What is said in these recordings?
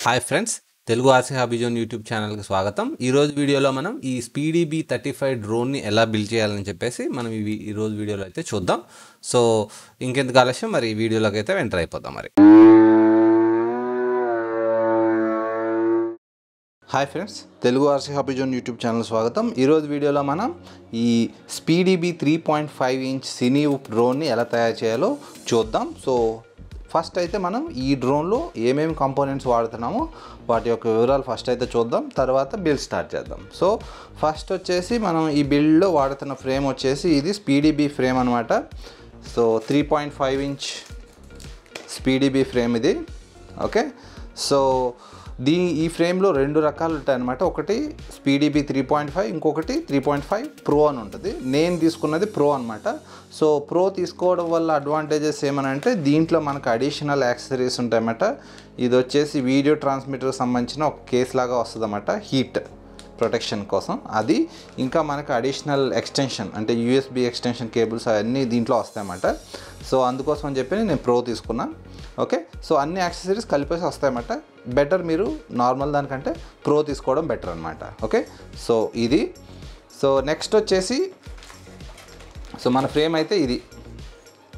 Hi friends, Telugu RC hobby zone YouTube ఛానల్కి స్వాగతం. ఈరోజు వీడియోలో మనం ఈ స్పీడీ B35 డ్రోన్ని ఎలా బిల్డ్ చేయాలని చెప్పేసి మనం ఈరోజు వీడియోలో అయితే చూద్దాం. సో ఇంకెందుకు ఆలస్యం, మరి ఈ వీడియోలోకి అయితే ఎంటర్ అయిపోదాం. మరి hi friends, Telugu RC hobby zone YouTube channel స్వాగతం. ఈరోజు వీడియోలో మనం ఈ స్పీడీ B3.5 ఇంచ్ సినీవుప్ డ్రోన్ని ఎలా తయారు చేయాలో చూద్దాం. సో ఫస్ట్ అయితే మనం ఈ డ్రోన్లో ఏమేమి కంపోనెంట్స్ వాడుతున్నామో వాటి యొక్క వివరాలు ఫస్ట్ అయితే చూద్దాం, తర్వాత బిల్డ్ స్టార్ట్ చేద్దాం. సో ఫస్ట్ వచ్చేసి మనం ఈ బిల్డ్లో వాడుతున్న ఫ్రేమ్ వచ్చేసి ఇది స్పీడీ B ఫ్రేమ్ అనమాట. So 3.5 inch speedy B frame ఇది. ఓకే, సో ఈ ఫ్రేమ్లో రెండు రకాలు ఉంటాయి అనమాట. ఒకటి స్పీడీ B 3.5, ఇంకొకటి 3.5 ప్రో అని ఉంటుంది. నేను తీసుకున్నది ప్రో అనమాట. సో ప్రో తీసుకోవడం వల్ల అడ్వాంటేజెస్ ఏమనంటే దీంట్లో మనకు అడిషనల్ యాక్సెసరీస్ ఉంటాయన్నమాట. ఇది వచ్చేసి వీడియో ట్రాన్స్మిటర్కి సంబంధించిన ఒక కేస్ లాగా వస్తుంది అన్నమాట, హీట్ ప్రొటెక్షన్ కోసం. అది ఇంకా మనకు అడిషనల్ ఎక్స్టెన్షన్ అంటే USB ఎక్స్టెన్షన్ కేబుల్స్ అవన్నీ దీంట్లో వస్తాయన్నమాట. సో అందుకోసం అని చెప్పి నేను ప్రో తీసుకున్నా. ఓకే, సో అన్ని యాక్సెసరీస్ కలిపేసి వస్తాయన్నమాట. బెటర్ మీరు నార్మల్ దానికంటే ప్రో తీసుకోవడం బెటర్ అనమాట. ఓకే, సో ఇది. సో నెక్స్ట్ వచ్చేసి సో మన ఫ్రేమ్ అయితే ఇది.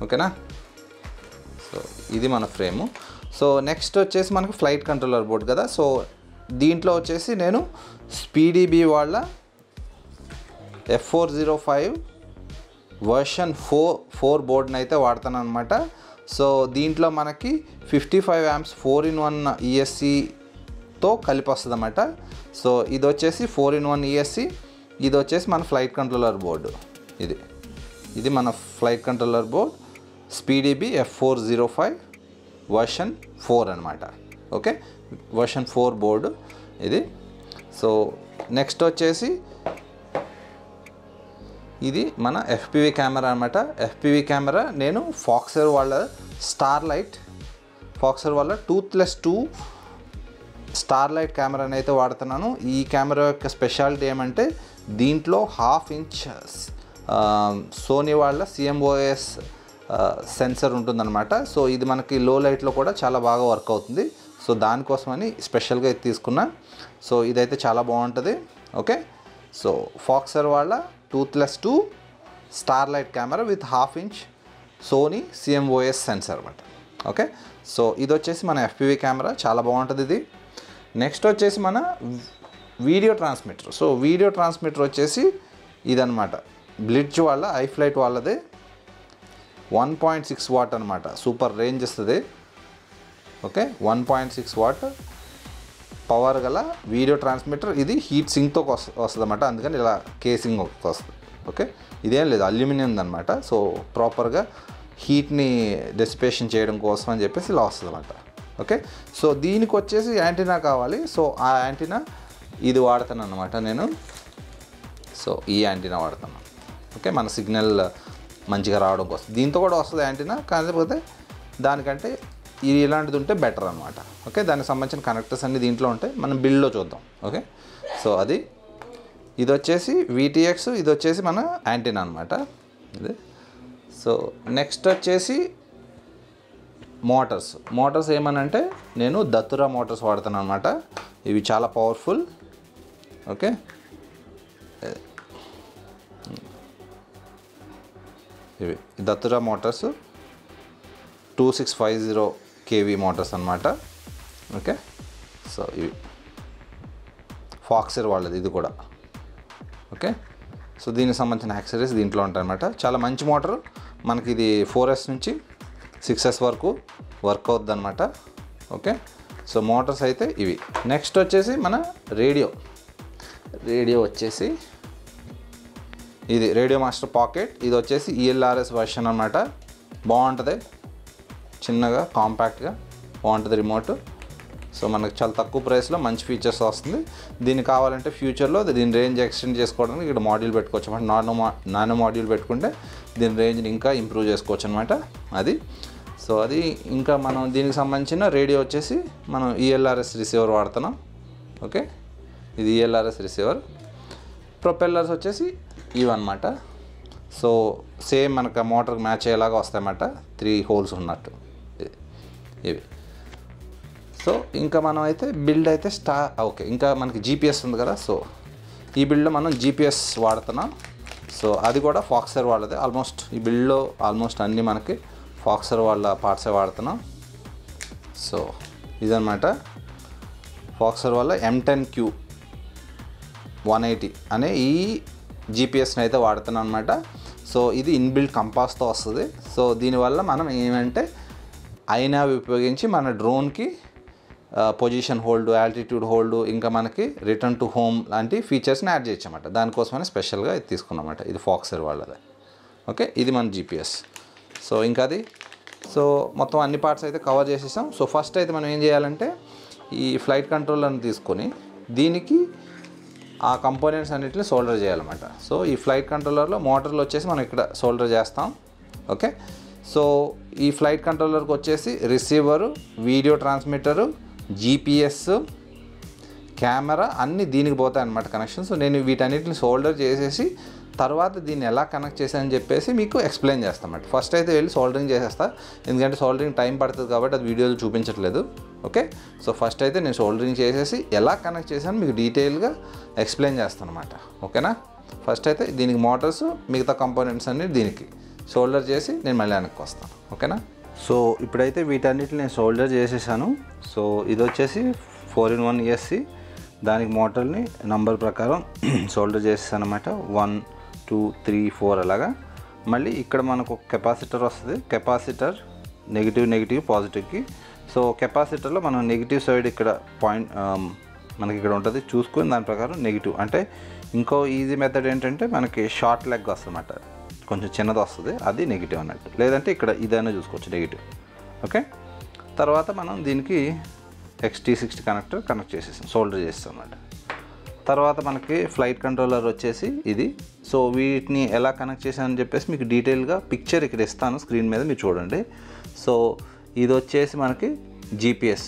ఓకేనా, సో ఇది మన ఫ్రేము. సో నెక్స్ట్ వచ్చేసి మనకు ఫ్లైట్ కంట్రోలర్ బోర్డ్ కదా. సో దీంట్లో వచ్చేసి నేను స్పీడీ B వాళ్ళ F405 వర్షన్ 4 బోర్డ్ని అయితే వాడతాను అనమాట. సో దీంట్లో మనకి 55 amps 4-in-1 ESCతో కలిపి వస్తుంది అన్నమాట. సో ఇది వచ్చేసి 4-in-1 ESC, ఇది వచ్చేసి మన ఫ్లైట్ కంట్రోలర్ బోర్డు. ఇది మన flight controller board speedy B F405 version 4 అనమాట. ఓకే, వర్షన్ 4 బోర్డు ఇది. సో నెక్స్ట్ వచ్చేసి ఇది మన FPV కెమెరా అనమాట. FPV కెమెరా నేను ఫాక్సర్ వాళ్ళ ఫాక్సర్ వాళ్ళ 2+2 స్టార్లైట్ కెమెరాని అయితే వాడుతున్నాను. ఈ కెమెరా యొక్క స్పెషాలిటీ ఏమంటే దీంట్లో 1/2 ఇంచ్ సోనీ వాళ్ళ CMOS సెన్సర్ ఉంటుందన్నమాట. సో ఇది మనకి లో లైట్లో కూడా చాలా బాగా వర్క్ అవుతుంది. సో దానికోసమని స్పెషల్గా ఇది తీసుకున్నా. సో ఇదైతే చాలా బాగుంటుంది. ఓకే, సో ఫాక్సర్ వాళ్ళ 2+2 starlight camera with 1/2 inch Sony CMOS sensor అనమాట. ఓకే, సో ఇది వచ్చేసి మన FPV కెమెరా, చాలా బాగుంటుంది ఇది. నెక్స్ట్ వచ్చేసి మన video transmitter. So video transmitter వచ్చేసి ఇదనమాట, బ్లిడ్జ్ వాళ్ళ ఐఫ్లైట్ వాళ్ళది 1.6 వాట్ అనమాట. సూపర్ రేంజ్ ఇస్తుంది. ఓకే, 1.6 వాట్ పవర్ గల వీడియో ట్రాన్స్మిటర్. ఇది హీట్ సింక్తో వస్తుంది అన్నమాట, అందుకని ఇలా కేసింగ్ వస్తుంది. ఓకే, ఇదేం లేదు, అల్యూమినియం అనమాట. సో ప్రాపర్గా హీట్ని డెసిపేషన్ చేయడం కోసం అని చెప్పేసి ఇలా వస్తుంది అన్నమాట. ఓకే, సో దీనికి వచ్చేసి యాంటీనా కావాలి. సో ఆ యాంటీనా ఇది వాడతాను అన్నమాట నేను. సో ఈ యాంటీనా వాడతాను. ఓకే, మన సిగ్నల్ మంచిగా రావడం కోసం దీంతో కూడా వస్తుంది యాంటీనా, కాకపోతే దానికంటే ఇది ఇలాంటిది ఉంటే బెటర్ అనమాట. ఓకే, దానికి సంబంధించిన కనెక్టర్స్ అన్నీ దీంట్లో ఉంటాయి, మనం బిల్డ్లో చూద్దాం. ఓకే, సో ఇది వచ్చేసి VTX, ఇది వచ్చేసి మన యాంటీనా అనమాట ఇది. సో నెక్స్ట్ వచ్చేసి మోటార్స్ ఏమనంటే నేను దత్తురా మోటార్స్ వాడతాను అనమాట. ఇవి చాలా పవర్ఫుల్. ఓకే, ఇవి దత్తురా మోటార్స్ 2650 kV మోటార్స్ అనమాట. ఓకే, సో ఇవి ఫాక్సర్ వాళ్ళది ఇది కూడా. ఓకే, సో దీనికి సంబంధించిన యాక్సెసరీస్ దీంట్లో ఉంటాయన్నమాట. చాలా మంచి మోటార్, మనకి ఇది 4S నుంచి 6S వరకు వర్క్ అవుద్ది అనమాట. ఓకే, సో మోటార్స్ అయితే ఇవి. నెక్స్ట్ వచ్చేసి మన రేడియో వచ్చేసి ఇది రేడియో మాస్టర్ పాకెట్. ఇది వచ్చేసి ELRS వర్షన్ అనమాట. బాగుంటుంది, చిన్నగా కాంపాక్ట్గా బాగుంటుంది రిమోట్. సో మనకు చాలా తక్కువ ప్రైస్లో మంచి ఫీచర్స్ వస్తుంది. దీన్ని కావాలంటే ఫ్యూచర్లో దీని రేంజ్ ఎక్స్టెండ్ చేసుకోవడానికి ఇక్కడ మాడ్యూల్ పెట్టుకోవచ్చు అనమాట. నానో మాడ్యూల్ పెట్టుకుంటే దీని రేంజ్ని ఇంకా ఇంప్రూవ్ చేసుకోవచ్చు అనమాట. అది సో అది ఇంకా మనం దీనికి సంబంధించిన రేడియో వచ్చేసి మనం ELRS రిసీవర్ వాడుతున్నాం. ఓకే, ఇది ELRS రిసీవర్. ప్రొపెల్లర్స్ వచ్చేసి ఇవన్నమాట. సో సేమ్ మనకు మోటార్కి మ్యాచ్ అయ్యేలాగా వస్తాయన్నమాట, 3 హోల్స్ ఉన్నట్టు ఇవి. సో ఇంకా మనం అయితే బిల్డ్ అయితే ఓకే, ఇంకా మనకి జీపీఎస్ ఉంది కదా. సో ఈ బిల్డ్లో మనం జీపీఎస్ వాడుతున్నాం. సో అది కూడా ఫాక్సర్ వాళ్ళది. ఆల్మోస్ట్ ఈ బిల్డ్లో ఆల్మోస్ట్ అన్నీ మనకి ఫాక్సర్ వాళ్ళ పార్ట్సే వాడుతున్నాం. సో ఇదన్నమాట ఫాక్సర్ వల్ల M10Q180 అనే ఈ జీపీఎస్ని అయితే వాడుతున్నాం అనమాట. సో ఇది ఇన్బిల్ట్ కంపాస్తో వస్తుంది. సో దీనివల్ల మనం ఏమంటే ఐనావ్ ఉపయోగించి మన డ్రోన్కి పొజిషన్ హోల్డ్, ఆల్టిట్యూడ్ హోల్డ్, ఇంకా మనకి రిటర్న్ టు హోమ్ లాంటి ఫీచర్స్ని యాడ్ చేయొచ్చు అన్నమాట. దానికోసమని స్పెషల్గా ఇది తీసుకున్నమాట. ఇది ఫాక్సర్ వాళ్ళది. ఓకే, ఇది మన జీపీఎస్. సో ఇంకా అది సో మొత్తం అన్ని పార్ట్స్ అయితే కవర్ చేసేసాం. సో ఫస్ట్ అయితే మనం ఏం చేయాలంటే ఈ ఫ్లైట్ కంట్రోలర్ని తీసుకొని దీనికి ఆ కంపోనెంట్స్ అన్నిటిని సోల్డర్ చేయాలన్నమాట. సో ఈ ఫ్లైట్ కంట్రోలర్లో మోటార్లు వచ్చేసి మనం ఇక్కడ సోల్డర్ చేస్తాం. ఓకే, సో ఈ ఫ్లైట్ కంట్రోలర్కి వచ్చేసి receiver, video transmitter, GPS, camera అన్నీ దీనికి పోతాయి అన్నమాట కనెక్షన్. సో నేను వీటన్నిటిని సోల్డర్ చేసేసి తర్వాత దీన్ని ఎలా కనెక్ట్ చేశానని చెప్పేసి మీకు ఎక్స్ప్లెయిన్ చేస్తాను. ఫస్ట్ అయితే వెళ్ళి సోల్డరింగ్ చేసేస్తా, ఎందుకంటే సోల్డరింగ్ టైం పడుతుంది కాబట్టి అది వీడియోలో చూపించట్లేదు. ఓకే, సో ఫస్ట్ అయితే నేను సోల్డరింగ్ చేసేసి ఎలా కనెక్ట్ చేశాను మీకు డీటెయిల్గా ఎక్స్ప్లెయిన్ చేస్తాను అనమాట. ఓకేనా, ఫస్ట్ అయితే దీనికి మోటార్స్, మిగతా కంపోనెంట్స్ అన్ని దీనికి సోల్డర్ చేసి నేను మళ్ళీ వెనక్కి వస్తాను. ఓకేనా, సో ఇప్పుడైతే వీటన్నిటిని నేను సోల్డర్ చేసేసాను. సో ఇది వచ్చేసి 4-in-1 ESC, దానికి మోటార్ని నంబర్ ప్రకారం సోల్డర్ చేసేసాను అనమాట. 1, 2, 3, 4 అలాగా. మళ్ళీ ఇక్కడ మనకు ఒక కెపాసిటర్ వస్తుంది. Capacitor negative పాజిటివ్కి. సో కెపాసిటర్లో మనం నెగిటివ్ సైడ్ ఇక్కడ పాయింట్ మనకి ఇక్కడ ఉంటుంది, చూసుకొని దాని ప్రకారం నెగిటివ్. అంటే ఇంకో ఈజీ మెథడ్ ఏంటంటే మనకి షార్ట్ లెగ్ వస్తుంది అన్నమాట, కొంచెం చిన్నది వస్తుంది, అది నెగిటివ్ అన్నట్టు. లేదంటే ఇక్కడ ఇదైనా చూసుకోవచ్చు నెగిటివ్. ఓకే, తర్వాత మనం దీనికి XT60 కనెక్ట్ చేసేసాం, సోల్డర్ చేస్తాం అన్నమాట. తర్వాత మనకి ఫ్లైట్ కంట్రోలర్ వచ్చేసి ఇది. సో వీటిని ఎలా కనెక్ట్ చేశానని చెప్పేసి మీకు డీటెయిల్గా పిక్చర్ ఇక్కడ ఇస్తాను స్క్రీన్ మీద, మీరు చూడండి. సో ఇది వచ్చేసి మనకి జీపీఎస్.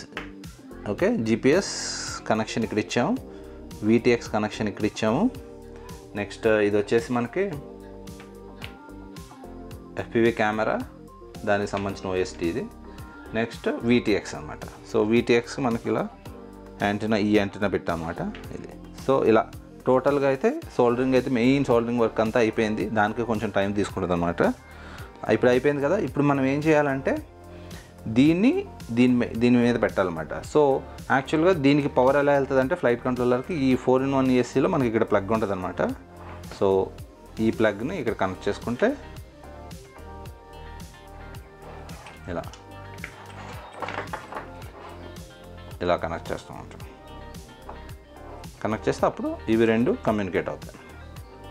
ఓకే, జీపీఎస్ కనెక్షన్ ఇక్కడ ఇచ్చాము, VTX కనెక్షన్ ఇక్కడ ఇచ్చాము. నెక్స్ట్ ఇది వచ్చేసి మనకి FPV కెమెరా, దానికి సంబంధించిన OST ఇది. నెక్స్ట్ VTX అనమాట. సో VTX మనకి ఇలా యాంటీనా, ఈ యాంటీనా పెట్టామన్నమాట ఇది. సో ఇలా టోటల్గా అయితే సోల్డరింగ్ అయితే మెయిన్ సోల్డరింగ్ వర్క్ అంతా అయిపోయింది. దానికి కొంచెం టైం తీసుకుంటుంది అనమాట. ఇప్పుడు అయిపోయింది కదా, ఇప్పుడు మనం ఏం చేయాలంటే దీని మీద పెట్టాలన్నమాట. సో యాక్చువల్గా దీనికి పవర్ ఎలా వెళ్తుంది అంటే ఫ్లైట్ కంట్రోలర్కి ఈ 4-in-1 ESCలో మనకి ఇక్కడ ప్లగ్ ఉంటుంది అనమాట. సో ఈ ప్లగ్ని ఇక్కడ కనెక్ట్ చేసుకుంటే ఇలా కనెక్ట్ చేస్తూ ఉంటాం. కనెక్ట్ చేస్తే అప్పుడు ఇవి రెండు కమ్యూనికేట్ అవుతాయి.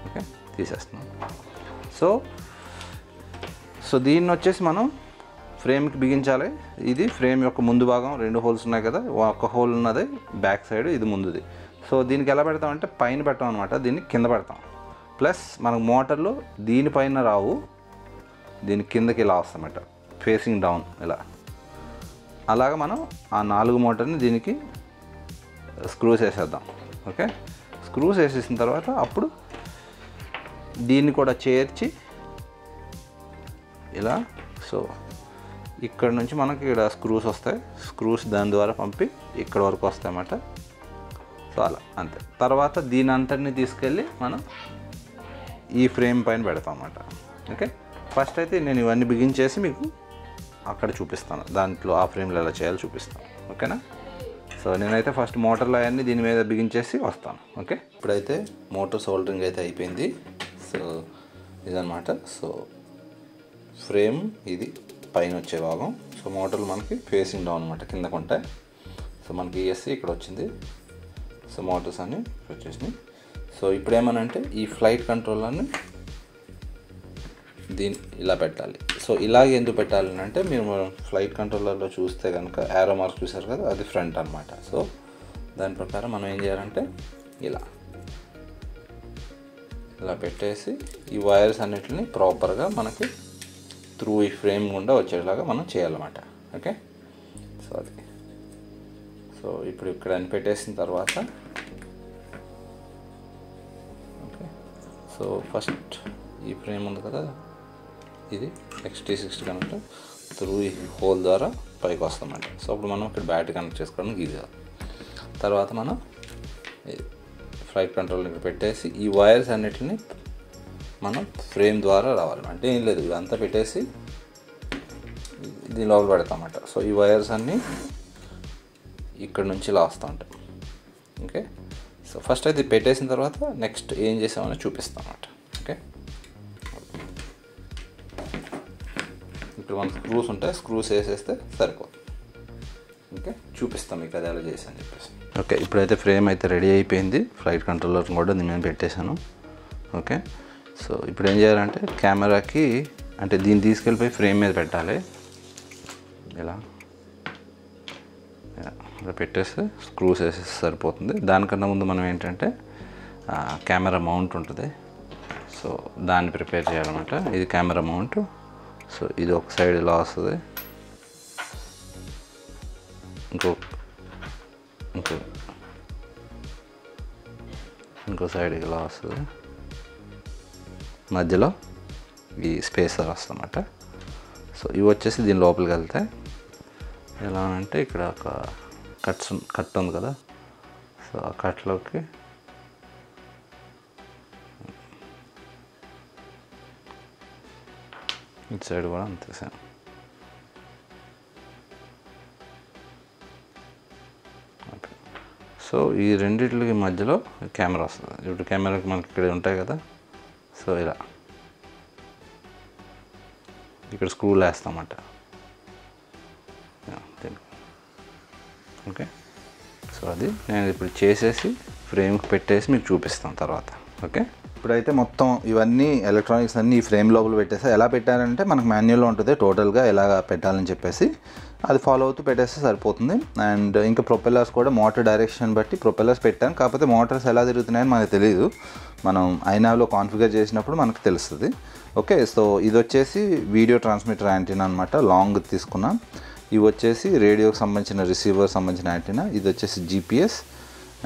ఓకే, తీసేస్తున్నాం. సో దీన్ని వచ్చేసి మనం ఫ్రేమ్కి బిగించాలి. ఇది ఫ్రేమ్ యొక్క ముందు భాగం, 2 హోల్స్ ఉన్నాయి కదా, ఒక హోల్ ఉన్నది బ్యాక్ సైడ్, ఇది ముందుది. సో దీనికి ఎలా పెడతామంటే పైన పెట్టాం అనమాట, దీన్ని కింద పెడతాం. ప్లస్ మనకు మోటార్లు దీనిపైన రావు, దీని కిందకి ఇలా వస్తామన్నమాట, ఫేసింగ్ డౌన్ ఇలా. అలాగా మనం ఆ 4 మోటార్ని దీనికి స్క్రూస్ వేసేద్దాం. ఓకే, స్క్రూస్ వేసేసిన తర్వాత అప్పుడు దీన్ని కూడా చేర్చి ఇలా. సో ఇక్కడ నుంచి మనకి ఇక్కడ స్క్రూస్ వస్తాయి, స్క్రూస్ దాని ద్వారా పంపి ఇక్కడ వరకు వస్తాయి అన్నమాట. సో అలా అంతే. తర్వాత దీని అంతటిని తీసుకెళ్ళి మనం ఈ ఫ్రేమ్ పైన పెడతాం అన్నమాట. ఓకే, ఫస్ట్ అయితే నేను ఇవన్నీ బిగించేసి మీకు అక్కడ చూపిస్తాను, దాంట్లో ఆ ఫ్రేమ్లో ఎలా చేయాలో చూపిస్తాను. ఓకేనా, సో నేనైతే ఫస్ట్ మోటార్లు అవన్నీ దీని మీద బిగించేసి వస్తాను. ఓకే, ఇప్పుడైతే మోటార్ సోల్డరింగ్ అయితే అయిపోయింది. సో ఇదన్నమాట. సో ఫ్రేమ్ ఇది పైన వచ్చే భాగం. సో మోటార్లు మనకి ఫేసింగ్ డౌన్ అనమాట, కిందకు ఉంటాయి. సో మనకి ESC ఇక్కడ వచ్చింది. సో మోటార్స్ అన్నీ వచ్చేసినాయి. సో ఇప్పుడు ఏమనంటే ఈ ఫ్లైట్ కంట్రోలర్ని దీన్ని ఇలా పెట్టాలి. సో ఇలాగే ఎందుకు పెట్టాలి అంటే మీరు ఫ్లైట్ కంట్రోలర్లో చూస్తే కనుక యారో మార్క్ చూసారు కదా, అది ఫ్రంట్ అనమాట. సో దాని ప్రకారం మనం ఏం చేయాలంటే ఇలా పెట్టేసి ఈ వైర్స్ అన్నిటిని ప్రాపర్గా మనకి త్రూ ఈ ఫ్రేమ్ గుండా వచ్చేలాగా మనం చేయాలన్నమాట. ఓకే, సో అది. సో ఇప్పుడు ఇక్కడ అని పెట్టేసిన తర్వాత ఓకే, సో ఫస్ట్ ఈ ఫ్రేమ్ ఉంది కదా, ఇది XT60 కనుక త్రూ ఈ హోల్ ద్వారా పైకి వస్తామంట. సో అప్పుడు మనం ఇక్కడ బ్యాటరీ కనెక్ట్ చేసుకోవడానికి ఈజీ అవుతుంది. తర్వాత మనం ఫ్లైట్ కంట్రోల్ ఇక్కడ పెట్టేసి ఈ వైర్స్ అన్నిటిని మనం ఫ్రేమ్ ద్వారా రావాలి. అంటే ఏం లేదు, ఇదంతా పెట్టేసి దీని లోపల పెడతామన్నమాట. సో ఈ వైర్స్ అన్నీ ఇక్కడ నుంచి లాస్తూ ఉంటాం. ఓకే, సో ఫస్ట్ అయితే పెట్టేసిన తర్వాత నెక్స్ట్ ఏం చేసామని చూపిస్తాం అన్నమాట. ఓకే, ఇప్పుడు మనకు స్క్రూస్ ఉంటాయి, స్క్రూస్ వేసేస్తే సరిపోతుంది. ఓకే, చూపిస్తాం మీకు అది ఎలా చేసి అని చెప్పేసి. ఓకే, ఇప్పుడైతే ఫ్రేమ్ అయితే రెడీ అయిపోయింది. ఫ్లైట్ కంట్రోలర్ కూడా దీని మీద పెట్టేశాను. ఓకే, సో ఇప్పుడు ఏం చేయాలంటే కెమెరాకి అంటే దీన్ని తీసుకెళ్ళిపోయి ఫ్రేమ్ మీద పెట్టాలి. ఇలా పెట్టేస్తే స్క్రూస్ వేసేస్తే సరిపోతుంది. దానికన్నా ముందు మనం ఏంటంటే కెమెరా మౌంట్ ఉంటుంది. సో దాన్ని ప్రిపేర్ చేయాలన్నమాట. ఇది కెమెరా మౌంట్. సో ఇది ఒక సైడ్ ఇలా వస్తుంది, ఇంకో సైడ్ ఇలా వస్తుంది, మధ్యలో ఈ స్పేసర్ వస్తుందన్నమాట. సో ఇవి వచ్చేసి దీని లోపలికి వెళ్తే ఎలా అంటే ఇక్కడ ఒక కట్ ఉంది కదా, సో ఆ కట్లోకి ఇటు సైడ్ కూడా అంతే సేమ్. ఓకే, సో ఈ రెండిట్లకి మధ్యలో కెమెరా వస్తుంది. ఇప్పుడు కెమెరాకి మనకి ఇక్కడ ఉంటాయి కదా, సో ఇలా ఇక్కడ స్క్రూలు వేస్తామన్నమాట. ఓకే, సో అది నేను ఇప్పుడు చేసేసి ఫ్రేమ్కి పెట్టేసి మీకు చూపిస్తాను తర్వాత. ఓకే, ఇప్పుడైతే మొత్తం ఇవన్నీ ఎలక్ట్రానిక్స్ అన్నీ ఈ ఫ్రేమ్ లోపల పెట్టేసి ఎలా పెట్టారంటే మనకు మాన్యువల్లో ఉంటుంది టోటల్గా ఎలా పెట్టాలని చెప్పేసి, అది ఫాలో అవుతూ పెట్టేస్తే సరిపోతుంది. అండ్ ఇంకా ప్రొపెల్లర్స్ కూడా మోటార్ డైరెక్షన్ బట్టి ప్రొపెల్లర్స్ పెట్టాను. కాకపోతే మోటార్స్ ఎలా తిరుగుతున్నాయని మనకు తెలియదు, మనం ఐనావ్లో కాన్ఫిగర్ చేసినప్పుడు మనకు తెలుస్తుంది. ఓకే, సో ఇది వచ్చేసి వీడియో ట్రాన్స్మిటర్ యాంటీనా అనమాట, లాంగ్ తీసుకున్నాం. ఇవి వచ్చేసి రేడియోకి సంబంధించిన రిసీవర్ సంబంధించిన యాంటీనా. ఇది వచ్చేసి జీపీఎస్.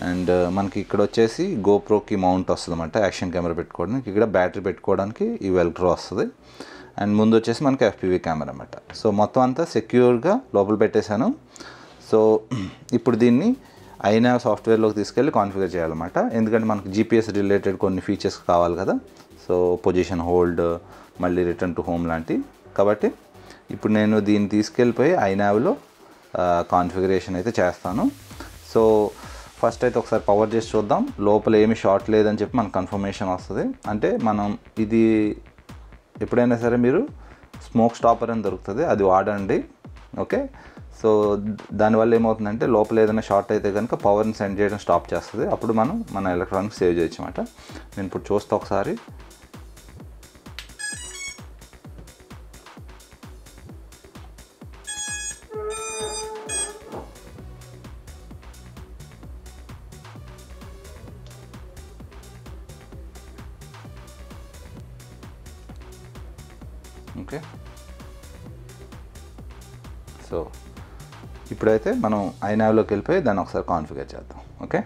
అండ్ మనకి ఇక్కడ వచ్చేసి గోప్రోకి మౌంట్ వస్తుంది అన్నమాట, యాక్షన్ కెమెరా పెట్టుకోవడానికి. ఇక్కడ బ్యాటరీ పెట్టుకోవడానికి ఈ వెల్క్రో వస్తుంది. అండ్ ముందు వచ్చేసి మనకి FPV కెమెరా అన్నమాట. సో మొత్తం అంతా సెక్యూర్గా లోపల పెట్టేశాను. సో ఇప్పుడు దీన్ని ఐనావ్ సాఫ్ట్వేర్లోకి తీసుకెళ్ళి కాన్ఫిగర్ చేయాలన్నమాట. ఎందుకంటే మనకు GPS రిలేటెడ్ కొన్ని ఫీచర్స్ కావాలి కదా, సో పొజిషన్ హోల్డ్, మళ్ళీ రిటర్న్ టు హోమ్ లాంటివి. కాబట్టి ఇప్పుడు నేను దీన్ని తీసుకెళ్ళిపోయి ఐనావ్లో కాన్ఫిగరేషన్ అయితే చేస్తాను. సో ఫస్ట్ అయితే ఒకసారి పవర్ చేసి చూద్దాం, లోపల ఏమి షార్ట్ లేదని చెప్పి మనకు కన్ఫర్మేషన్ వస్తుంది. అంటే మనం ఇది ఎప్పుడైనా సరే మీరు స్మోక్ స్టాపర్ అని దొరుకుతుంది, అది వాడండి. ఓకే, సో దానివల్ల ఏమవుతుందంటే లోపల ఏదైనా షార్ట్ అయితే కనుక పవర్ని సెండ్ చేయడం స్టాప్ చేస్తుంది. అప్పుడు మనం మన ఎలక్ట్రానిక్స్ సేవ్ చేయొచ్చు అన్నమాట. నేను ఇప్పుడు చూస్తా ఒకసారి. ఓకే, సో ఇప్పుడైతే మనం ఐనావ్లోకి వెళ్ళిపోయి దాన్ని ఒకసారి కాన్ఫిగర్ చేద్దాం. ఓకే.